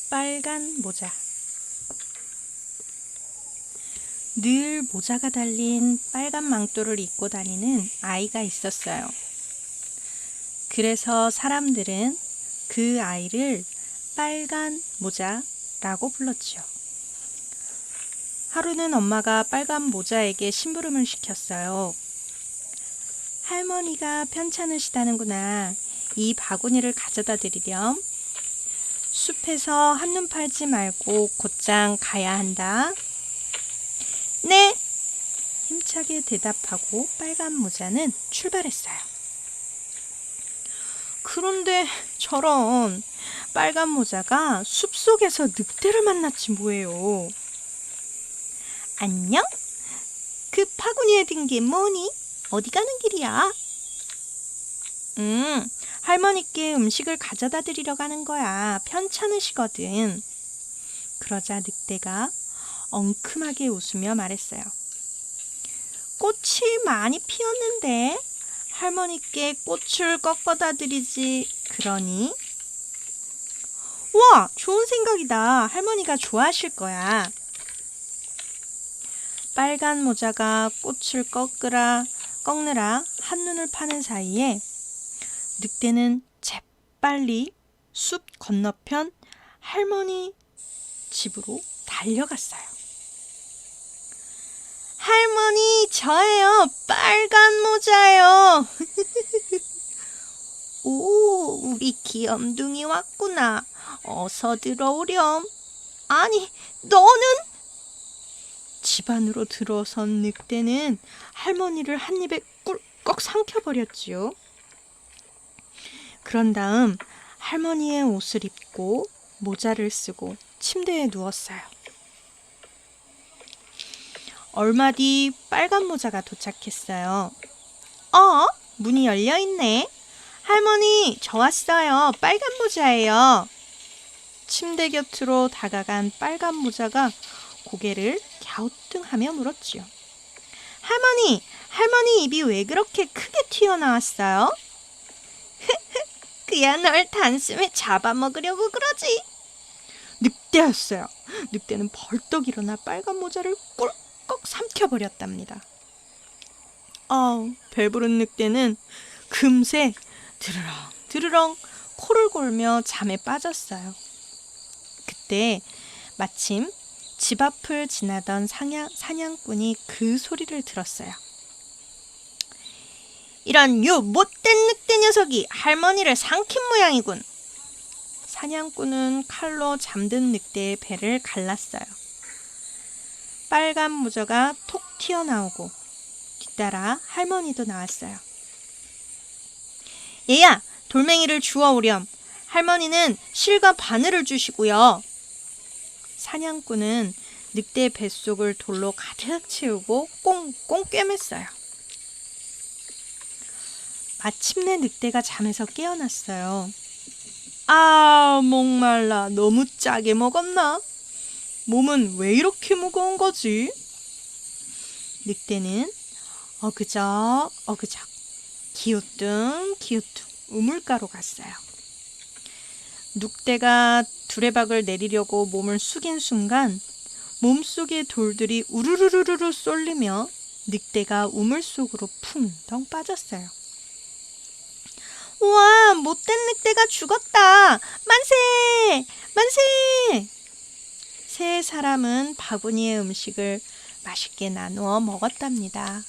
빨간 모자. 늘 모자가 달린 빨간 망토를 입고 다니는 아이가 있었어요. 그래서 사람들은 그 아이를 빨간 모자라고 불렀지요. 하루는 엄마가 빨간 모자에게 심부름을 시켰어요. 할머니가 편찮으시다는구나. 이 바구니를 가져다 드리렴. 숲에서 한눈 팔지 말고 곧장 가야 한다. 네! 힘차게 대답하고 빨간 모자는 출발했어요. 그런데 저런 빨간 모자가 숲속에서 늑대를 만났지 뭐예요. 안녕? 그 바구니에 든 게 뭐니? 어디 가는 길이야? 할머니께 음식을 가져다 드리러 가는 거야. 편찮으시거든. 그러자 늑대가 엉큼하게 웃으며 말했어요. 꽃이 많이 피었는데 할머니께 꽃을 꺾어다 드리지 그러니? 와, 좋은 생각이다. 할머니가 좋아하실 거야. 빨간 모자가 꽃을 꺾느라 한눈을 파는 사이에 늑대는 재빨리 숲 건너편 할머니 집으로 달려갔어요. 할머니, 저예요. 빨간 모자예요. 오, 우리 귀염둥이 왔구나. 어서 들어오렴. 아니, 너는? 집 안으로 들어선 늑대는 할머니를 한 입에 꿀꺽 삼켜버렸지요. 그런 다음 할머니의 옷을 입고 모자를 쓰고 침대에 누웠어요. 얼마 뒤 빨간 모자가 도착했어요. 문이 열려있네. 할머니, 저 왔어요. 빨간 모자예요. 침대 곁으로 다가간 빨간 모자가 고개를 갸우뚱하며 물었지요. 할머니 입이 왜 그렇게 크게 튀어나왔어요? 그야 널 단숨에 잡아먹으려고 그러지. 늑대였어요. 늑대는 벌떡 일어나 빨간 모자를 꿀꺽 삼켜버렸답니다. 배부른 늑대는 금세 드르렁 코를 골며 잠에 빠졌어요. 그때 마침 집 앞을 지나던 사냥꾼이 그 소리를 들었어요. 이런 못된 늑대 녀석이 할머니를 삼킨 모양이군. 사냥꾼은 칼로 잠든 늑대의 배를 갈랐어요. 빨간 모자가 톡 튀어나오고 뒤따라 할머니도 나왔어요. 얘야, 돌멩이를 주워오렴. 할머니는 실과 바늘을 주시고요. 사냥꾼은 늑대 뱃속을 돌로 가득 채우고 꽁꽁 꿰맸어요. 마침내 늑대가 잠에서 깨어났어요. 목말라. 너무 짜게 먹었나? 몸은 왜 이렇게 무거운 거지? 늑대는 어그적 기우뚱 우물가로 갔어요. 늑대가 두레박을 내리려고 몸을 숙인 순간 몸속의 돌들이 우르르르르 쏠리며 늑대가 우물 속으로 풍덩 빠졌어요. 우와, 못된 늑대가 죽었다. 만세! 만세! 세 사람은 바구니의 음식을 맛있게 나누어 먹었답니다.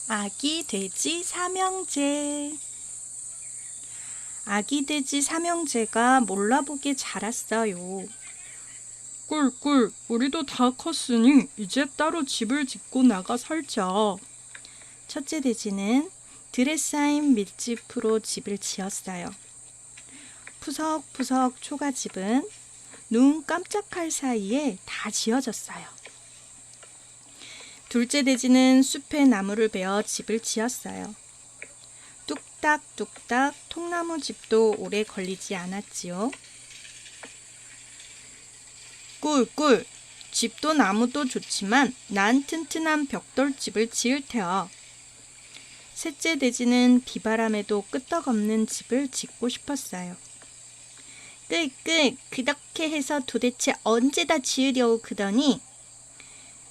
아기 돼지 삼형제. 아기 돼지 삼형제가 몰라보게 자랐어요. 꿀꿀, 우리도 다 컸으니 이제 따로 집을 짓고 나가 살자. 첫째 돼지는 들에 쌓인 밀짚으로 집을 지었어요. 푸석푸석 초가집은 눈 깜짝할 사이에 다 지어졌어요. 둘째 돼지는 숲에 나무를 베어 집을 지었어요. 뚝딱뚝딱 통나무 집도 오래 걸리지 않았지요. 꿀꿀, 집도 나무도 좋지만 난 튼튼한 벽돌집을 지을 테어. 셋째 돼지는 비바람에도 끄떡없는 집을 짓고 싶었어요. 끌끌 그렇게 해서 도대체 언제 다 지으려고 그러니?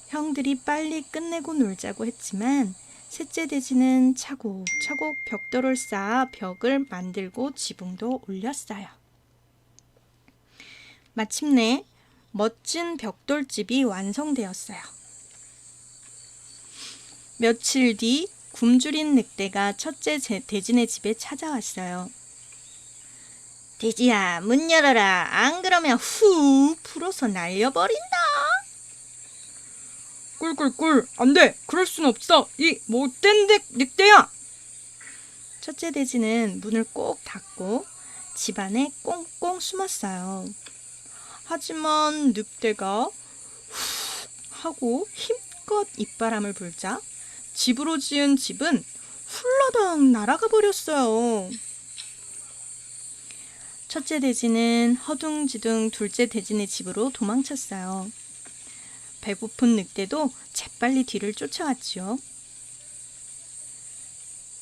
형들이 빨리 끝내고 놀자고 했지만 셋째 돼지는 차곡차곡 벽돌을 쌓아 벽을 만들고 지붕도 올렸어요. 마침내 멋진 벽돌집이 완성되었어요. 며칠 뒤 굶주린 늑대가 첫째 돼지네 집에 찾아왔어요. 돼지야, 문 열어라. 안 그러면 후 불어서 날려버린다. 꿀꿀꿀, 안 돼. 그럴 순 없어. 이 못된 늑대야. 첫째 돼지는 문을 꼭 닫고 집 안에 꽁꽁 숨었어요. 하지만 늑대가 후 하고 힘껏 입바람을 불자 집으로 지은 집은 훌라당 날아가 버렸어요. 첫째 돼지는 허둥지둥 둘째 돼지네 집으로 도망쳤어요. 배고픈 늑대도 재빨리 뒤를 쫓아왔지요.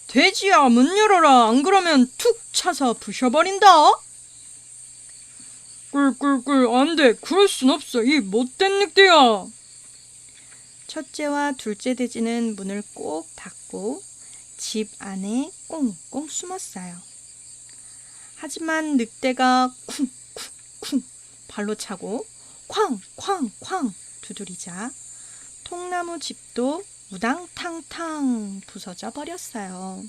돼지야, 문 열어라. 안 그러면 툭 차서 부셔버린다. 꿀꿀꿀, 안 돼. 그럴 순 없어. 이 못된 늑대야. 첫째와 둘째 돼지는 문을 꼭 닫고 집 안에 꽁꽁 숨었어요. 하지만 늑대가 쿵쿵쿵 발로 차고 쾅쾅쾅 두드리자 통나무 집도 우당탕탕 부서져 버렸어요.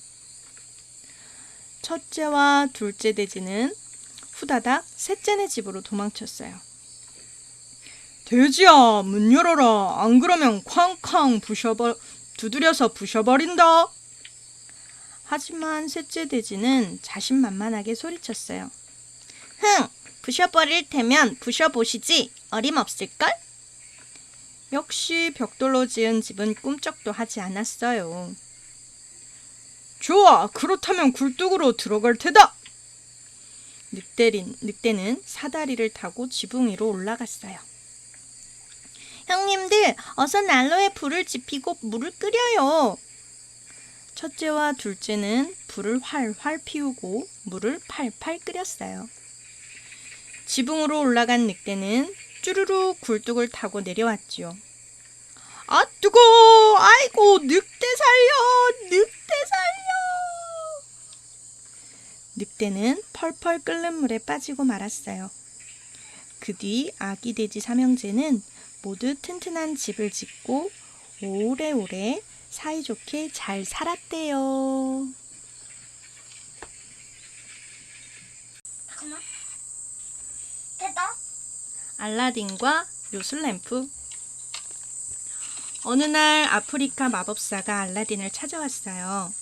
첫째와 둘째 돼지는 후다닥 셋째네 집으로 도망쳤어요. 돼지야, 문 열어라. 안 그러면 쾅쾅 두드려서 부셔버린다. 하지만 셋째 돼지는 자신만만하게 소리쳤어요. 흥! 부셔버릴 테면 부셔보시지. 어림없을걸? 역시 벽돌로 지은 집은 꿈쩍도 하지 않았어요. 좋아, 그렇다면 굴뚝으로 들어갈 테다. 늑대는 사다리를 타고 지붕 위로 올라갔어요. 형님들, 어서 난로에 불을 지피고 물을 끓여요. 첫째와 둘째는 불을 활활 피우고 물을 팔팔 끓였어요. 지붕으로 올라간 늑대는 쭈루루 굴뚝을 타고 내려왔지요. 아, 뜨거워! 아이고, 늑대 살려! 늑대 살려! 늑대는 펄펄 끓는 물에 빠지고 말았어요. 그 뒤 아기 돼지 삼형제는 모두 튼튼한 집을 짓고 오래오래 사이좋게 잘 살았대요. 잠깐만. 됐다. 알라딘과 요술램프. 어느 날 아프리카 마법사가 알라딘을 찾아왔어요.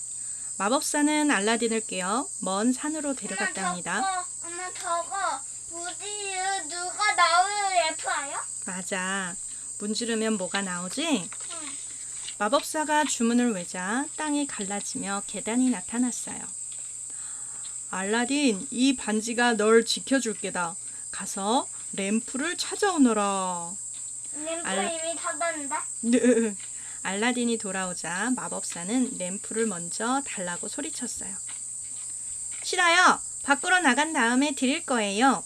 마법사는 알라딘을 깨어 먼 산으로 데려갔답니다. 엄마 저거 무지유 누가 나오는 래퍼예요? 맞아. 문지르면 뭐가 나오지? 응. 마법사가 주문을 외자 땅이 갈라지며 계단이 나타났어요. 알라딘, 이 반지가 널 지켜줄 게다. 가서 램프를 찾아오너라. 램프 알- 이미 닫았는데? 네. 알라딘이 돌아오자 마법사는 램프를 먼저 달라고 소리쳤어요. 싫어요. 밖으로 나간 다음에 드릴 거예요.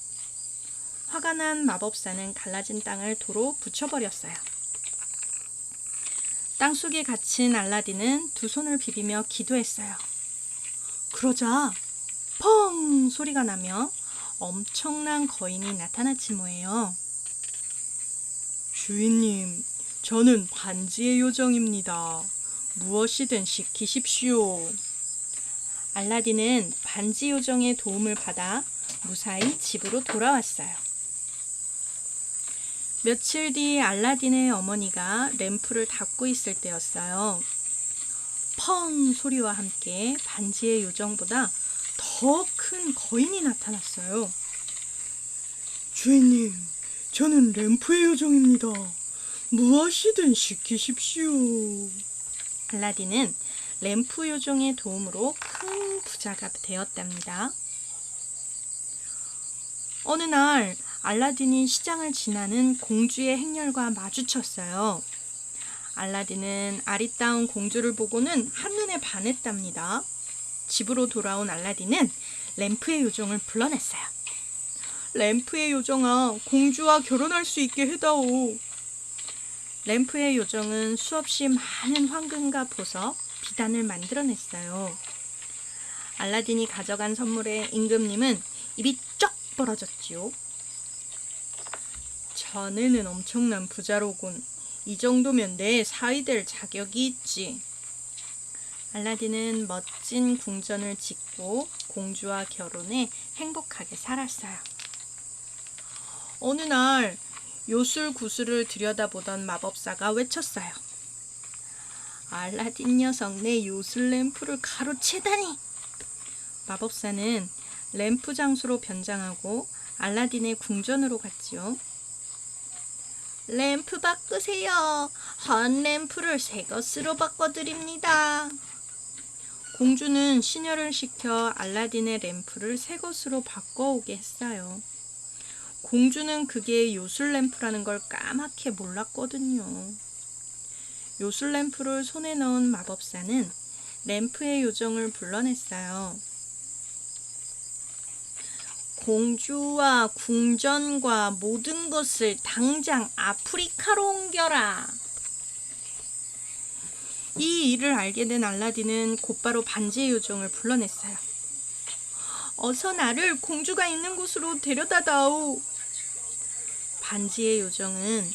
화가 난 마법사는 갈라진 땅을 도로 붙여버렸어요. 땅속에 갇힌 알라딘은 두 손을 비비며 기도했어요. 그러자 펑 소리가 나며 엄청난 거인이 나타났지 뭐예요. 주인님, 저는 반지의 요정입니다. 무엇이든 시키십시오. 알라딘은 반지 요정의 도움을 받아 무사히 집으로 돌아왔어요. 며칠 뒤 알라딘의 어머니가 램프를 닫고 있을 때였어요. 펑 소리와 함께 반지의 요정보다 더 큰 거인이 나타났어요. 주인님, 저는 램프의 요정입니다. 무엇이든 시키십시오. 알라딘은 램프 요정의 도움으로 큰 부자가 되었답니다. 어느 날 알라딘이 시장을 지나는 공주의 행렬과 마주쳤어요. 알라딘은 아리따운 공주를 보고는 한눈에 반했답니다. 집으로 돌아온 알라딘은 램프의 요정을 불러냈어요. 램프의 요정아, 공주와 결혼할 수 있게 해다오. 램프의 요정은 수없이 많은 황금과 보석, 비단을 만들어냈어요. 알라딘이 가져간 선물에 임금님은 입이 쩍 벌어졌지요. 자네는 엄청난 부자로군. 이 정도면 내 사위 될 자격이 있지. 알라딘은 멋진 궁전을 짓고 공주와 결혼해 행복하게 살았어요. 어느 날 요술구슬을 들여다보던 마법사가 외쳤어요. 알라딘 녀석, 내 요술 램프를 가로채다니. 마법사는 램프 장수로 변장하고 알라딘의 궁전으로 갔지요. 램프 바꾸세요. 헌 램프를 새 것으로 바꿔드립니다. 공주는 시녀를 시켜 알라딘의 램프를 새 것으로 바꿔오게 했어요. 공주는 그게 요술 램프라는 걸 까맣게 몰랐거든요. 요술 램프를 손에 넣은 마법사는 램프의 요정을 불러냈어요. 공주와 궁전과 모든 것을 당장 아프리카로 옮겨라. 이 일을 알게 된 알라딘은 곧바로 반지의 요정을 불러냈어요. 어서 나를 공주가 있는 곳으로 데려다다오. 반지의 요정은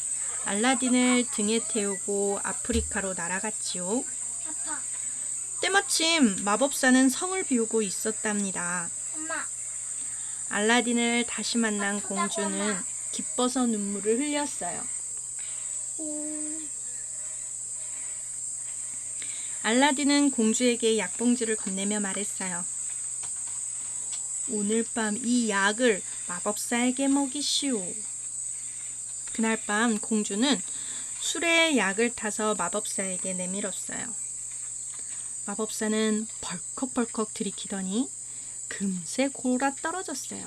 알라딘을 등에 태우고 아프리카로 날아갔지요. 아빠, 때마침 마법사는 성을 비우고 있었답니다. 엄마. 알라딘을 다시 만난 공주는 기뻐서 눈물을 흘렸어요. 알라딘은 공주에게 약봉지를 건네며 말했어요. 오늘 밤 이 약을 마법사에게 먹이시오. 그날 밤 공주는 술에 약을 타서 마법사에게 내밀었어요. 마법사는 벌컥벌컥 들이키더니 금세 골아 떨어졌어요.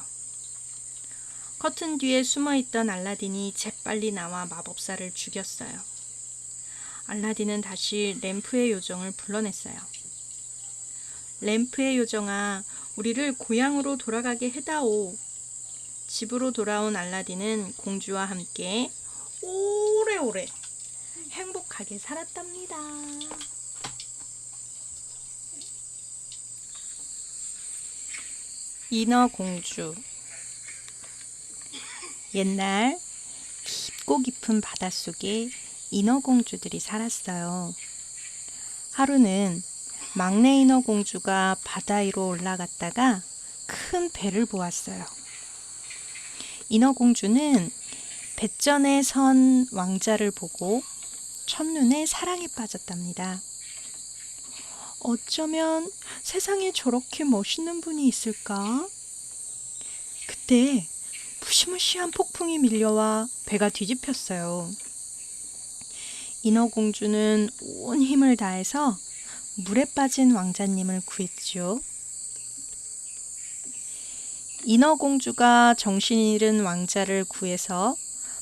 커튼 뒤에 숨어있던 알라딘이 재빨리 나와 마법사를 죽였어요. 알라딘은 다시 램프의 요정을 불러냈어요. 램프의 요정아, 우리를 고향으로 돌아가게 해다오. 집으로 돌아온 알라딘은 공주와 함께 오래오래 행복하게 살았답니다. 인어공주. 옛날 깊고 깊은 바닷속에 인어공주들이 살았어요. 하루는 막내 인어공주가 바다 위로 올라갔다가 큰 배를 보았어요. 인어공주는 뱃전에 선 왕자를 보고 첫눈에 사랑에 빠졌답니다. 어쩌면 세상에 저렇게 멋있는 분이 있을까? 그때 무시무시한 폭풍이 밀려와 배가 뒤집혔어요. 인어공주는 온 힘을 다해서 물에 빠진 왕자님을 구했지요. 인어공주가 정신 잃은 왕자를 구해서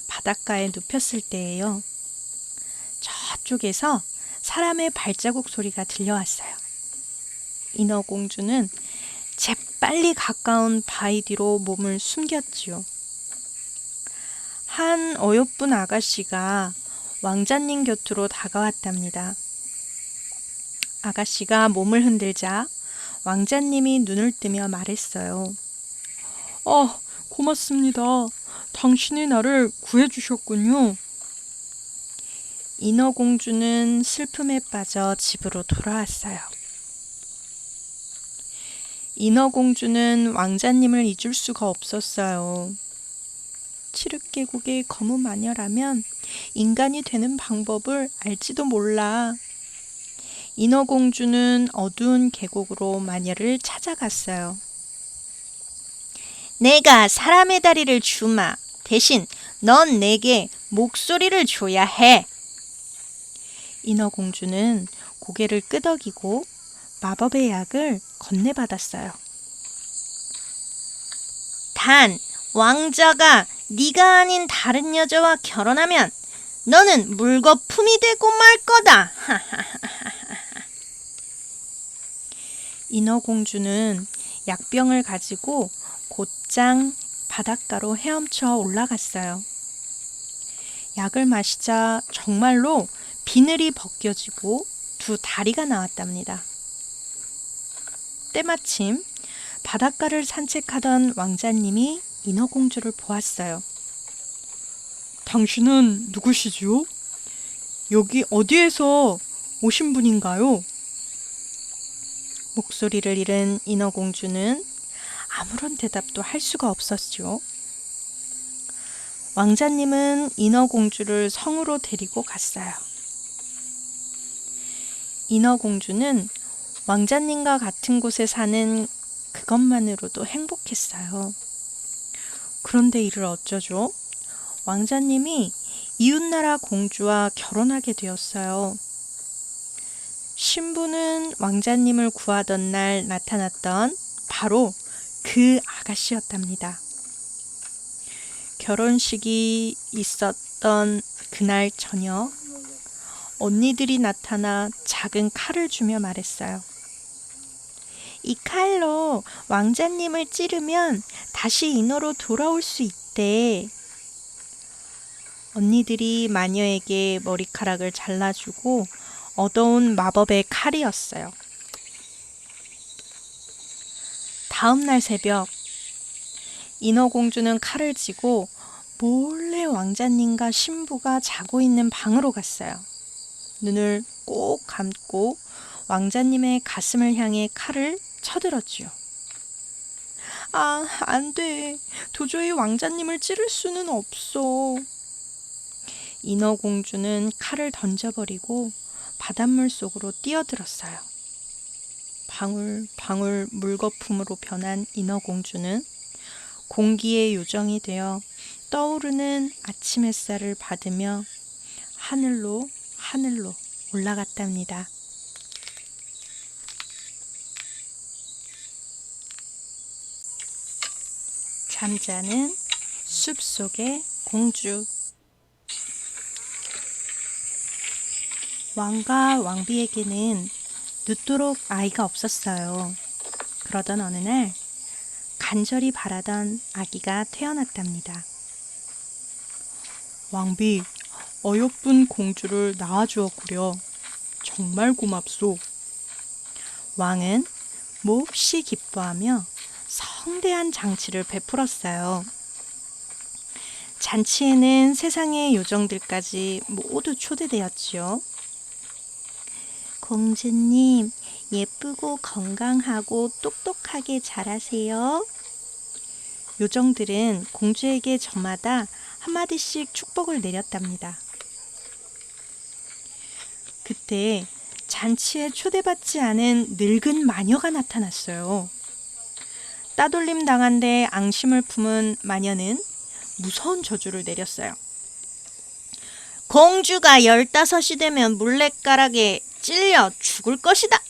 바닷가에 눕혔을 때예요. 저쪽에서 사람의 발자국 소리가 들려왔어요. 인어공주는 재빨리 가까운 바위 뒤로 몸을 숨겼지요. 한 어여쁜 아가씨가 왕자님 곁으로 다가왔답니다. 아가씨가 몸을 흔들자 왕자님이 눈을 뜨며 말했어요. 고맙습니다. 당신이 나를 구해주셨군요. 인어공주는 슬픔에 빠져 집으로 돌아왔어요. 인어공주는 왕자님을 잊을 수가 없었어요. 칠흑계곡의 거무 마녀라면 인간이 되는 방법을 알지도 몰라. 인어공주는 어두운 계곡으로 마녀를 찾아갔어요. 내가 사람의 다리를 주마. 대신 넌 내게 목소리를 줘야 해. 인어공주는 고개를 끄덕이고 마법의 약을 건네받았어요. 단, 왕자가 네가 아닌 다른 여자와 결혼하면 너는 물거품이 되고 말 거다. 인어공주는 약병을 가지고 곧장 바닷가로 헤엄쳐 올라갔어요. 약을 마시자 정말로 비늘이 벗겨지고 두 다리가 나왔답니다. 때마침 바닷가를 산책하던 왕자님이 인어공주를 보았어요. 당신은 누구시지요? 여기 어디에서 오신 분인가요? 목소리를 잃은 인어공주는 아무런 대답도 할 수가 없었지요. 왕자님은 인어공주를 성으로 데리고 갔어요. 인어공주는 왕자님과 같은 곳에 사는 그것만으로도 행복했어요. 그런데 이를 어쩌죠? 왕자님이 이웃나라 공주와 결혼하게 되었어요. 신부는 왕자님을 구하던 날 나타났던 바로 그 아가씨였답니다. 결혼식이 있었던 그날 저녁, 언니들이 나타나 작은 칼을 주며 말했어요. 이 칼로 왕자님을 찌르면 다시 인어로 돌아올 수 있대. 언니들이 마녀에게 머리카락을 잘라주고 얻어온 마법의 칼이었어요. 다음 날 새벽, 인어공주는 칼을 쥐고 몰래 왕자님과 신부가 자고 있는 방으로 갔어요. 눈을 꼭 감고 왕자님의 가슴을 향해 칼을 쳐들었지요. 아, 안 돼. 도저히 왕자님을 찌를 수는 없어. 인어공주는 칼을 던져버리고 바닷물 속으로 뛰어들었어요. 방울방울 물거품으로 변한 인어공주는 공기의 요정이 되어 떠오르는 아침 햇살을 받으며 하늘로 올라갔답니다. 잠자는 숲속의 공주. 왕과 왕비에게는 늦도록 아이가 없었어요. 그러던 어느 날 간절히 바라던 아기가 태어났답니다. 왕비, 어여쁜 공주를 낳아주었구려. 정말 고맙소. 왕은 몹시 기뻐하며 성대한 장치를 베풀었어요. 잔치에는 세상의 요정들까지 모두 초대되었지요. 공주님, 예쁘고 건강하고 똑똑하게 자라세요. 요정들은 공주에게 저마다 한마디씩 축복을 내렸답니다. 그때 잔치에 초대받지 않은 늙은 마녀가 나타났어요. 따돌림 당한 데 앙심을 품은 마녀는 무서운 저주를 내렸어요. 공주가 15이 되면 물레가락에 찔려 죽을 것이다.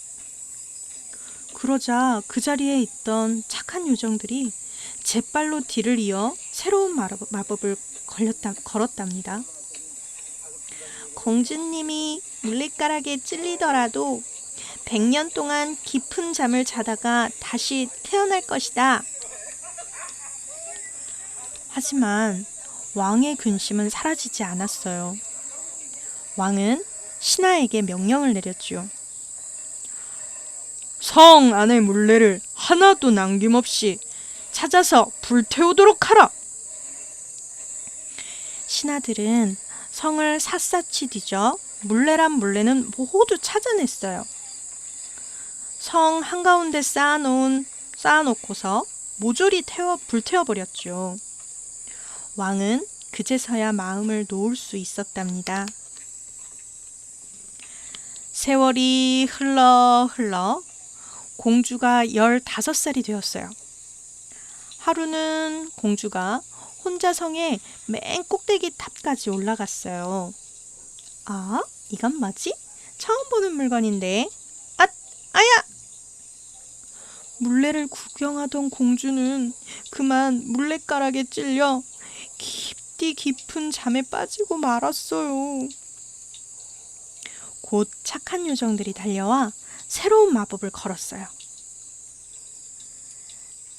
그러자 그 자리에 있던 착한 요정들이 재빨로 뒤를 이어 새로운 마법을 걸었답니다. 공주님이 물레가락에 찔리더라도 100년 동안 깊은 잠을 자다가 다시 태어날 것이다. 하지만 왕의 근심은 사라지지 않았어요. 왕은 신하에게 명령을 내렸지요. 성 안의 물레를 하나도 남김없이 찾아서 불태우도록 하라. 신하들은 성을 샅샅이 뒤져 물레란 물레는 모두 찾아냈어요. 성 한가운데 쌓아놓고서 모조리 불태워버렸죠. 왕은 그제서야 마음을 놓을 수 있었답니다. 세월이 흘러 공주가 15살이 되었어요. 하루는 공주가 혼자 성의 맨 꼭대기 탑까지 올라갔어요. 아, 이건 뭐지? 처음 보는 물건인데. 아야! 물레를 구경하던 공주는 그만 물레가락에 찔려 깊은 잠에 빠지고 말았어요. 곧 착한 요정들이 달려와 새로운 마법을 걸었어요.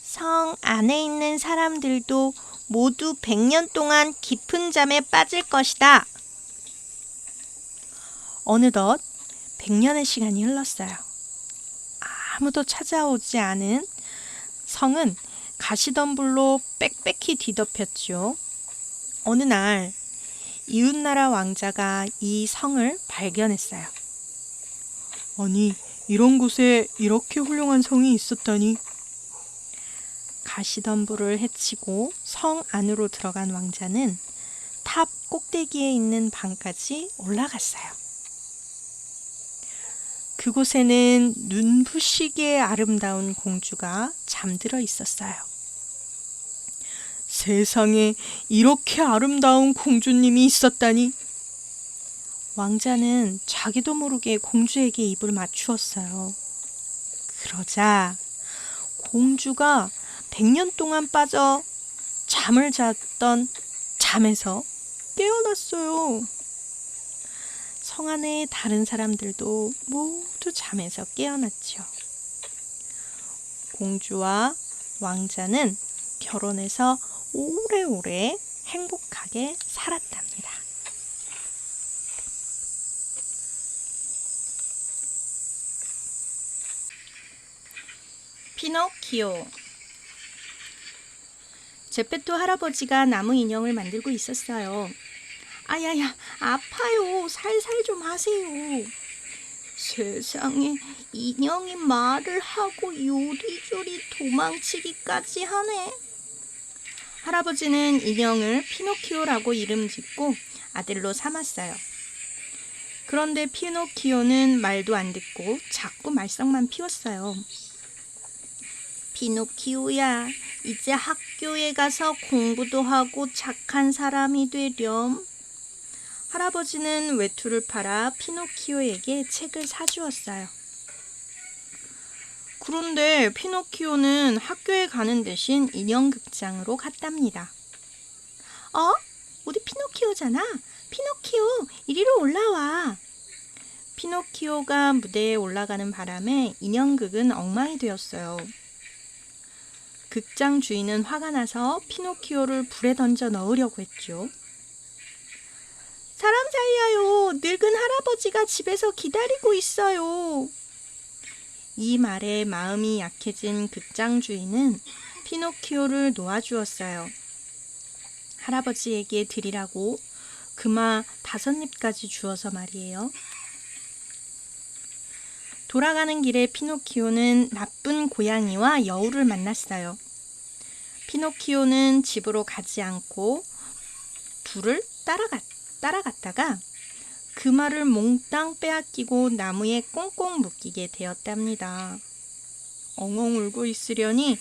성 안에 있는 사람들도 모두 100년 동안 깊은 잠에 빠질 것이다. 어느덧 100년의 시간이 흘렀어요. 아무도 찾아오지 않은 성은 가시덤불로 빽빽히 뒤덮였죠. 어느 날 이웃나라 왕자가 이 성을 발견했어요. 아니, 이런 곳에 이렇게 훌륭한 성이 있었다니. 가시덤불을 헤치고 성 안으로 들어간 왕자는 탑 꼭대기에 있는 방까지 올라갔어요. 그곳에는 눈부시게 아름다운 공주가 잠들어 있었어요. 세상에 이렇게 아름다운 공주님이 있었다니. 왕자는 자기도 모르게 공주에게 입을 맞추었어요. 그러자 공주가 100년 동안 빠져 잠을 잤던 잠에서 깨어났어요. 성 안의 다른 사람들도 모두 잠에서 깨어났죠. 공주와 왕자는 결혼해서 오래오래 행복하게 살았답니다. 피노키오. 제페토 할아버지가 나무 인형을 만들고 있었어요. 아야야, 아파요. 살살 좀 하세요. 세상에, 인형이 말을 하고 요리조리 도망치기까지 하네. 할아버지는 인형을 피노키오라고 이름 짓고 아들로 삼았어요. 그런데 피노키오는 말도 안 듣고 자꾸 말썽만 피웠어요. 피노키오야, 이제 학교에 가서 공부도 하고 착한 사람이 되렴. 할아버지는 외투를 팔아 피노키오에게 책을 사주었어요. 그런데 피노키오는 학교에 가는 대신 인형극장으로 갔답니다. 우리 피노키오잖아. 피노키오, 이리로 올라와. 피노키오가 무대에 올라가는 바람에 인형극은 엉망이 되었어요. 극장 주인은 화가 나서 피노키오를 불에 던져 넣으려고 했죠. 사람 살려요. 늙은 할아버지가 집에서 기다리고 있어요. 이 말에 마음이 약해진 극장 주인은 피노키오를 놓아주었어요. 할아버지에게 드리라고 금화 5입까지 주어서 말이에요. 돌아가는 길에 피노키오는 나쁜 고양이와 여우를 만났어요. 피노키오는 집으로 가지 않고 불을 따라갔다가 금화를 몽땅 빼앗기고 나무에 꽁꽁 묶이게 되었답니다. 엉엉 울고 있으려니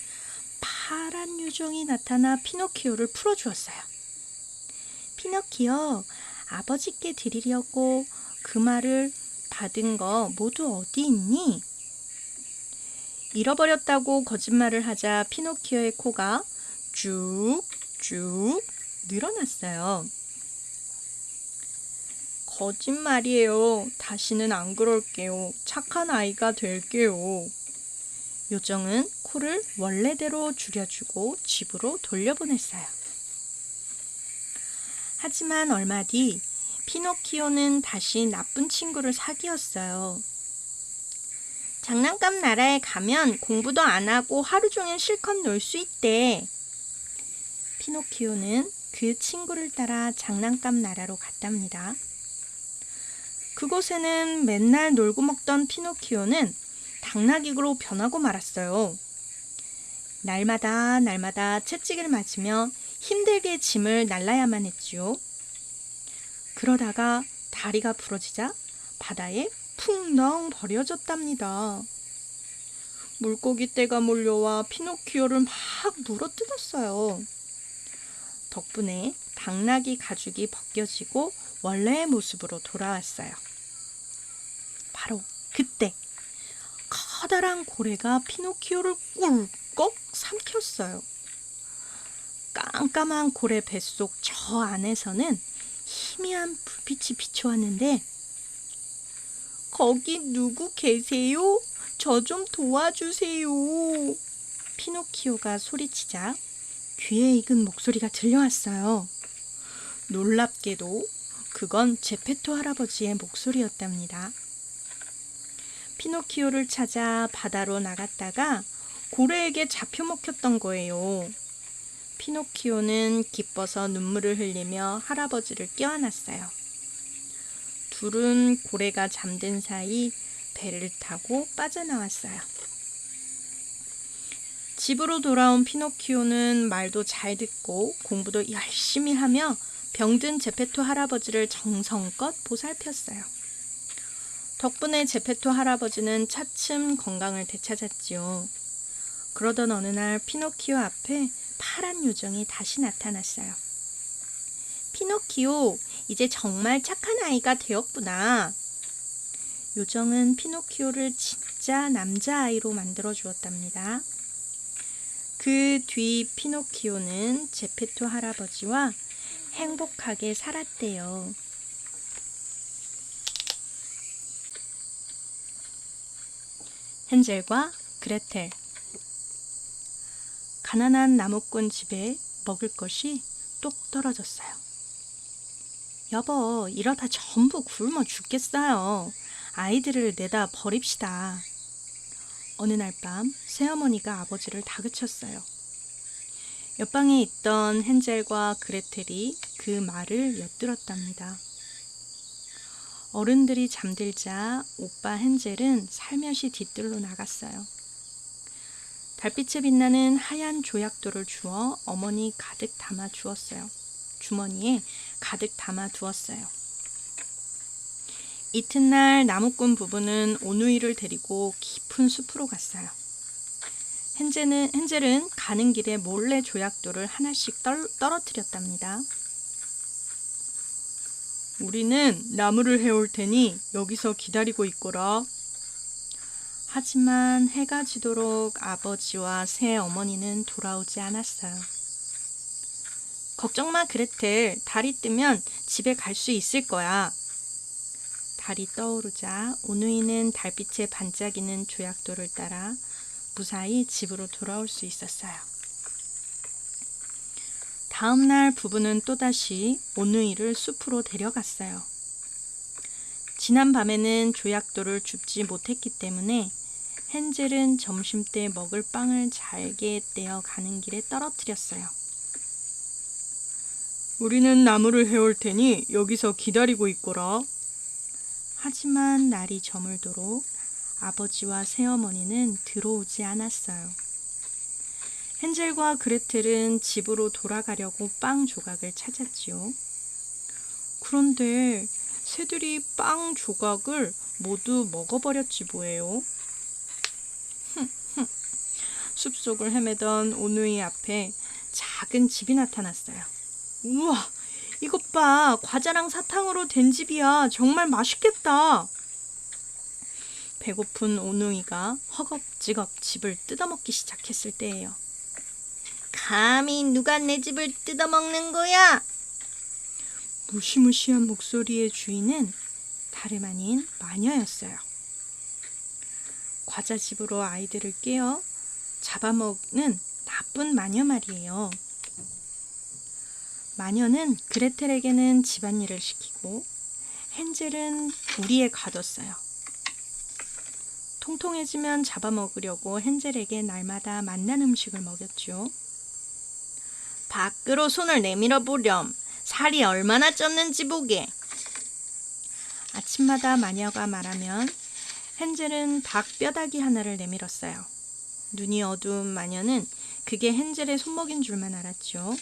파란 요정이 나타나 피노키오를 풀어주었어요. 피노키오, 아버지께 드리려고 금화를 받은 거 모두 어디 있니? 잃어버렸다고 거짓말을 하자 피노키오의 코가 쭉쭉 늘어났어요. 거짓말이에요. 다시는 안 그럴게요. 착한 아이가 될게요. 요정은 코를 원래대로 줄여주고 집으로 돌려보냈어요. 하지만 얼마 뒤 피노키오는 다시 나쁜 친구를 사귀었어요. 장난감 나라에 가면 공부도 안 하고 하루 종일 실컷 놀 수 있대. 피노키오는 그 친구를 따라 장난감 나라로 갔답니다. 그곳에는 맨날 놀고 먹던 피노키오는 당나귀로 변하고 말았어요. 날마다 채찍을 맞으며 힘들게 짐을 날라야만 했지요. 그러다가 다리가 부러지자 바다에 풍덩 버려졌답니다. 물고기 떼가 몰려와 피노키오를 막 물어뜯었어요. 덕분에 당나귀 가죽이 벗겨지고 원래의 모습으로 돌아왔어요. 바로 그때 커다란 고래가 피노키오를 꿀꺽 삼켰어요. 깜깜한 고래 뱃속 저 안에서는 희미한 불빛이 비춰왔는데 거기 누구 계세요? 저 좀 도와주세요. 피노키오가 소리치자 귀에 익은 목소리가 들려왔어요. 놀랍게도 그건 제페토 할아버지의 목소리였답니다. 피노키오를 찾아 바다로 나갔다가 고래에게 잡혀먹혔던 거예요. 피노키오는 기뻐서 눈물을 흘리며 할아버지를 껴안았어요. 둘은 고래가 잠든 사이 배를 타고 빠져나왔어요. 집으로 돌아온 피노키오는 말도 잘 듣고 공부도 열심히 하며 병든 제페토 할아버지를 정성껏 보살폈어요. 덕분에 제페토 할아버지는 차츰 건강을 되찾았지요. 그러던 어느 날 피노키오 앞에 파란 요정이 다시 나타났어요. 피노키오, 이제 정말 착한 아이가 되었구나. 요정은 피노키오를 진짜 남자아이로 만들어 주었답니다. 그 뒤 피노키오는 제페토 할아버지와 행복하게 살았대요. 헨젤과 그레텔. 가난한 나무꾼 집에 먹을 것이 뚝 떨어졌어요. 여보, 이러다 전부 굶어 죽겠어요. 아이들을 내다 버립시다. 어느 날 밤 새어머니가 아버지를 다그쳤어요. 옆방에 있던 헨젤과 그레텔이 그 말을 엿들었답니다. 어른들이 잠들자 오빠 헨젤은 살며시 뒤뜰로 나갔어요. 달빛에 빛나는 하얀 조약돌을 주워 어머니 가득 담아 주었어요. 주머니에 가득 담아 두었어요. 이튿날 나무꾼 부부는 오누이를 데리고 깊은 숲으로 갔어요. 헨젤은 가는 길에 몰래 조약돌을 하나씩 떨어뜨렸답니다. 우리는 나무를 해올 테니 여기서 기다리고 있거라. 하지만 해가 지도록 아버지와 새어머니는 돌아오지 않았어요. 걱정 마, 그레텔. 달이 뜨면 집에 갈 수 있을 거야. 달이 떠오르자 오누이는 달빛에 반짝이는 조약돌을 따라 무사히 집으로 돌아올 수 있었어요. 다음 날 부부는 또다시 오누이를 숲으로 데려갔어요. 지난 밤에는 조약돌을 줍지 못했기 때문에 헨젤은 점심때 먹을 빵을 잘게 떼어 가는 길에 떨어뜨렸어요. 우리는 나무를 해올 테니 여기서 기다리고 있거라. 하지만 날이 저물도록 아버지와 새어머니는 들어오지 않았어요. 헨젤과 그레텔은 집으로 돌아가려고 빵 조각을 찾았지요. 그런데 새들이 빵 조각을 모두 먹어버렸지 뭐예요. 숲속을 헤매던 오누이 앞에 작은 집이 나타났어요. 우와, 이것 봐. 과자랑 사탕으로 된 집이야. 정말 맛있겠다. 배고픈 오누이가 허겁지겁 집을 뜯어먹기 시작했을 때예요. 감히 누가 내 집을 뜯어먹는 거야? 무시무시한 목소리의 주인은 다름 아닌 마녀였어요. 과자집으로 아이들을 깨어 잡아먹는 나쁜 마녀 말이에요. 마녀는 그레텔에게는 집안일을 시키고 헨젤은 우리에 가뒀어요. 통통해지면 잡아먹으려고 헨젤에게 날마다 맛난 음식을 먹였죠. 밖으로 손을 내밀어 보렴. 살이 얼마나 쪘는지 보게. 아침마다 마녀가 말하면 헨젤은 닭 뼈다귀 하나를 내밀었어요. 눈이 어두운 마녀는 그게 헨젤의 손목인 줄만 알았죠.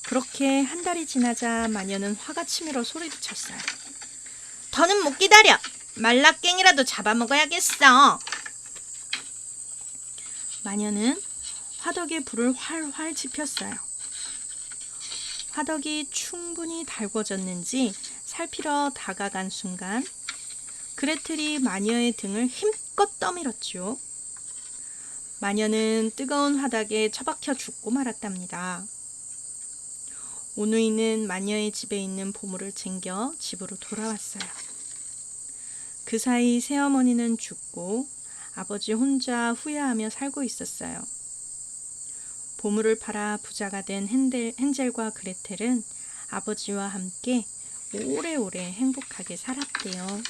그렇게 한 달이 지나자 마녀는 화가 치밀어 소리를 쳤어요. 더는 못 기다려. 말라깽이라도 잡아먹어야겠어. 마녀는 화덕에 불을 활활 지폈어요. 화덕이 충분히 달궈졌는지 살피러 다가간 순간 그레텔이 마녀의 등을 힘껏 떠밀었죠. 마녀는 뜨거운 화덕에 처박혀 죽고 말았답니다. 오누이는 마녀의 집에 있는 보물을 챙겨 집으로 돌아왔어요. 그 사이 새어머니는 죽고 아버지 혼자 후회하며 살고 있었어요. 보물을 팔아 부자가 된 헨젤과 그레텔은 아버지와 함께 오래오래 행복하게 살았대요.